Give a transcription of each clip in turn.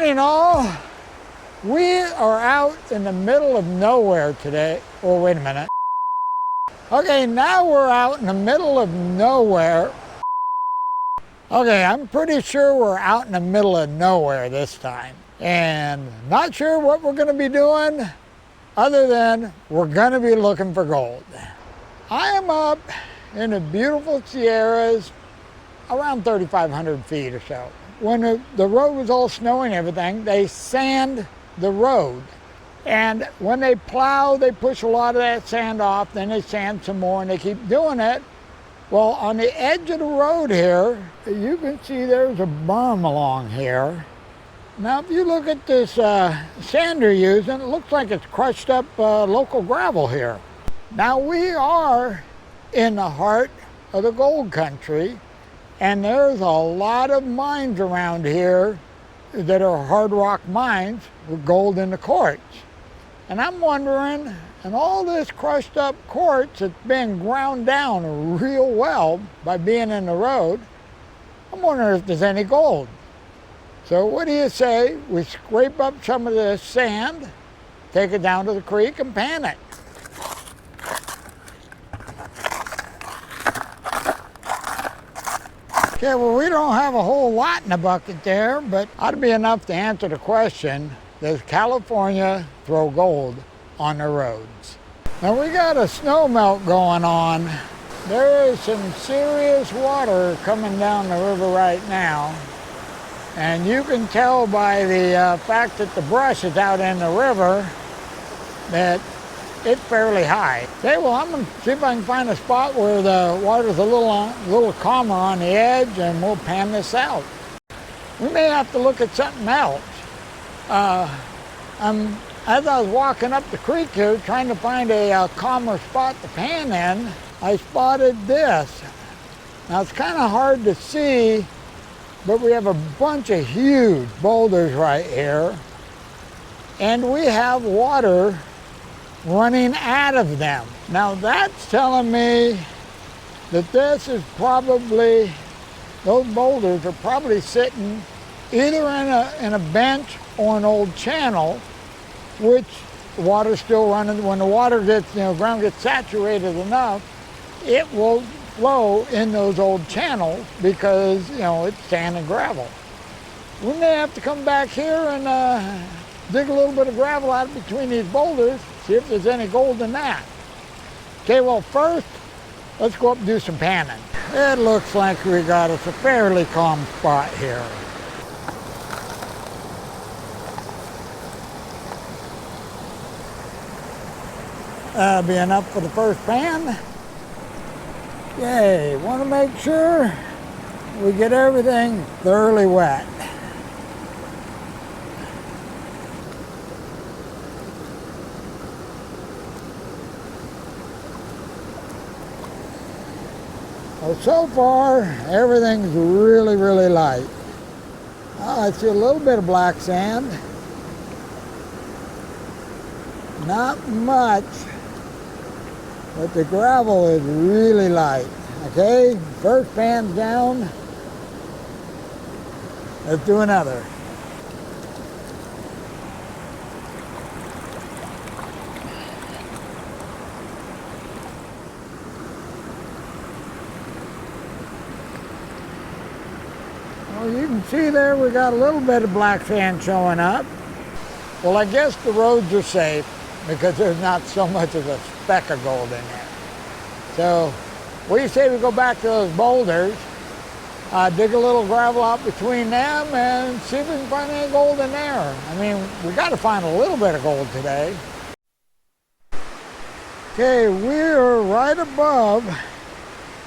morning, all. We are out in the middle of nowhere today. Oh, wait a minute. Okay, now we're out in the middle of nowhere. Okay, I'm pretty sure we're out in the middle of nowhere this time. And not sure what we're going to be doing other than we're going to be looking for gold. I am up in the beautiful Sierras around 3,500 feet or so. When the road was all snowy and everything, they sand the road. And when they plow, they push a lot of that sand off, then they sand some more, and they keep doing it. Well, on the edge of the road here, you can see there's a berm along here. Now, if you look at this sand they're using, it looks like it's crushed up local gravel here. Now, we are in the heart of the gold country, and there's a lot of mines around here that are hard rock mines with gold in the quartz. And I'm wondering, and all this crushed up quartz that's been ground down real well by being in the road, I'm wondering if there's any gold. So what do you say we scrape up some of this sand, take it down to the creek and pan it? Okay, well, we don't have a whole lot in the bucket there, but ought to be enough to answer the question, does California throw gold on the roads? Now, we got a snow melt going on. There is some serious water coming down the river right now. And you can tell by the fact that the brush is out in the river that it's fairly high. Okay, well, I'm going to see if I can find a spot where the water's a little calmer on the edge, and we'll pan this out. We may have to look at something else. As I was walking up the creek here trying to find a calmer spot to pan in, I spotted this. Now, it's kind of hard to see, but we have a bunch of huge boulders right here, and we have water running out of them. Now, that's telling me that this is probably, those boulders are probably sitting either in a bench or an old channel, which the water's still running. When the water gets, the ground gets saturated enough, it will flow in those old channels because, it's sand and gravel. We may have to come back here and dig a little bit of gravel out between these boulders, see if there's any gold in that. Okay, well, first, let's go up and do some panning. It looks like we got us a fairly calm spot here. That'll be enough for the first pan. Okay, want to make sure we get everything thoroughly wet. Well, so far, everything's really, really light. I see a little bit of black sand. Not much, but the gravel is really light. Okay, first pan's down. Let's do another. Well, you can see there we got a little bit of black sand showing up. Well, I guess the roads are safe because there's not so much as a speck of gold in there. So, what do you say we go back to those boulders, dig a little gravel out between them, and see if we can find any gold in there. I mean, we got to find a little bit of gold today. Okay, we're right above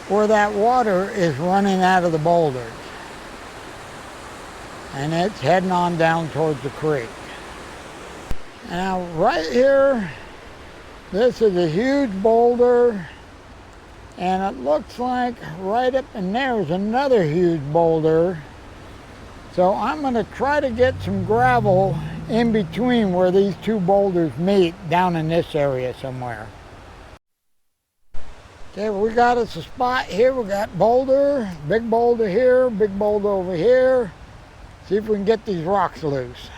where that water is running out of the boulders. And it's heading on down towards the creek. Now, right here, this is a huge boulder, and it looks like right up in there is another huge boulder. So I'm going to try to get some gravel in between where these two boulders meet down in this area somewhere. Okay, well, we got us a spot here. We got boulder, big boulder here, big boulder over here. See if we can get these rocks loose.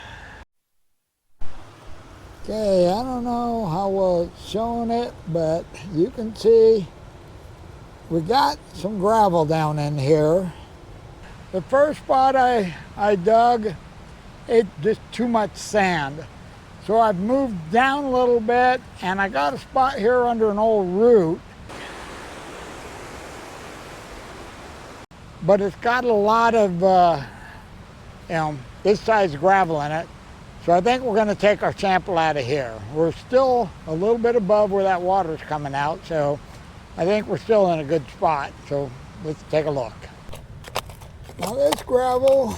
Okay, I don't know how well it's showing it, but you can see we got some gravel down in here. The first spot I dug, it's just too much sand. So I've moved down a little bit and I got a spot here under an old root. But it's got a lot of, this size gravel in it. So I think we're going to take our sample out of here. We're still a little bit above where that water's coming out, so I think we're still in a good spot. So let's take a look. Now this gravel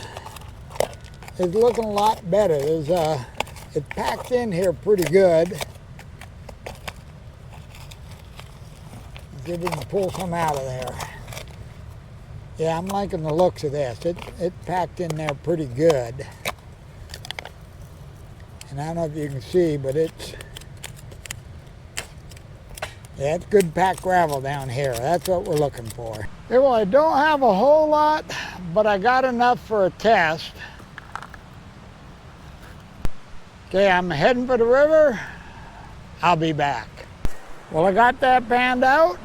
is looking a lot better. It's packed in here pretty good. Let's see if we can pull some out of there. Yeah, I'm liking the looks of this. It's packed in there pretty good. And I don't know if you can see, but it's good packed gravel down here. That's what we're looking for. Okay, well, I don't have a whole lot, but I got enough for a test. Okay, I'm heading for the river. I'll be back. Well, I got that panned out,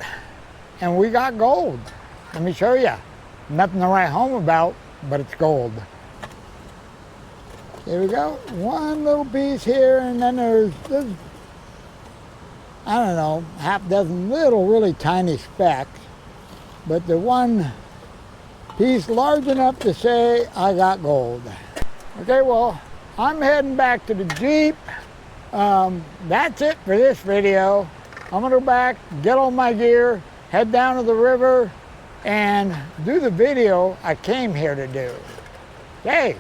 and we got gold. Let me show you. Nothing to write home about, but it's gold. Here we go. One little piece here, and then there's I don't know, half dozen little really tiny specks. But the one piece large enough to say I got gold. Okay, well, I'm heading back to the Jeep. That's it for this video. I'm gonna go back, get all my gear, head down to the river, and do the video I came here to do. Okay.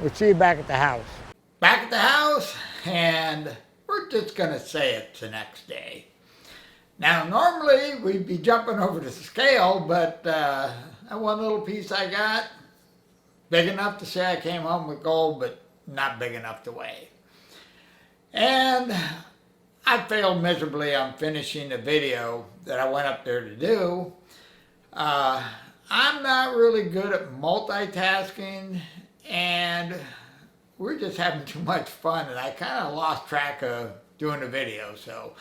We'll see you back at the house. Back at the house, and we're just gonna say it's the next day. Now, normally we'd be jumping over the scale, but that one little piece I got, big enough to say I came home with gold, but not big enough to weigh. And I failed miserably on finishing the video that I went up there to do. I'm not really good at multitasking, and we're just having too much fun, and I kind of lost track of doing the video. So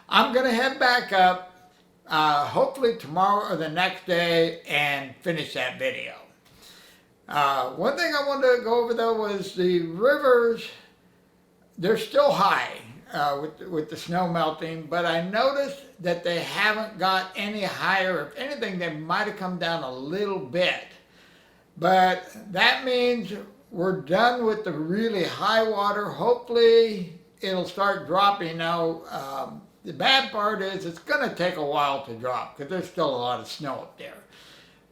I'm gonna head back up, hopefully tomorrow or the next day, and finish that video. One thing I wanted to go over though was the rivers. They're still high with the snow melting, but I noticed that they haven't got any higher. If anything, they might have come down a little bit. But that means we're done with the really high water. Hopefully it'll start dropping now. The bad part is it's going to take a while to drop because there's still a lot of snow up there.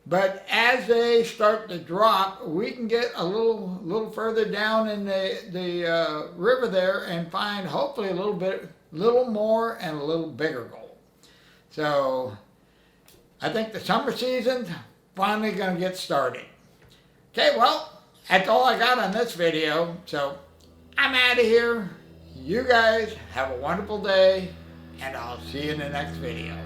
But as they start to drop, we can get a little further down in the river there and find hopefully a little more and a little bigger gold. So I think the summer season's finally going to get started. Okay, well, that's all I got on this video, so I'm out of here. You guys have a wonderful day, and I'll see you in the next video.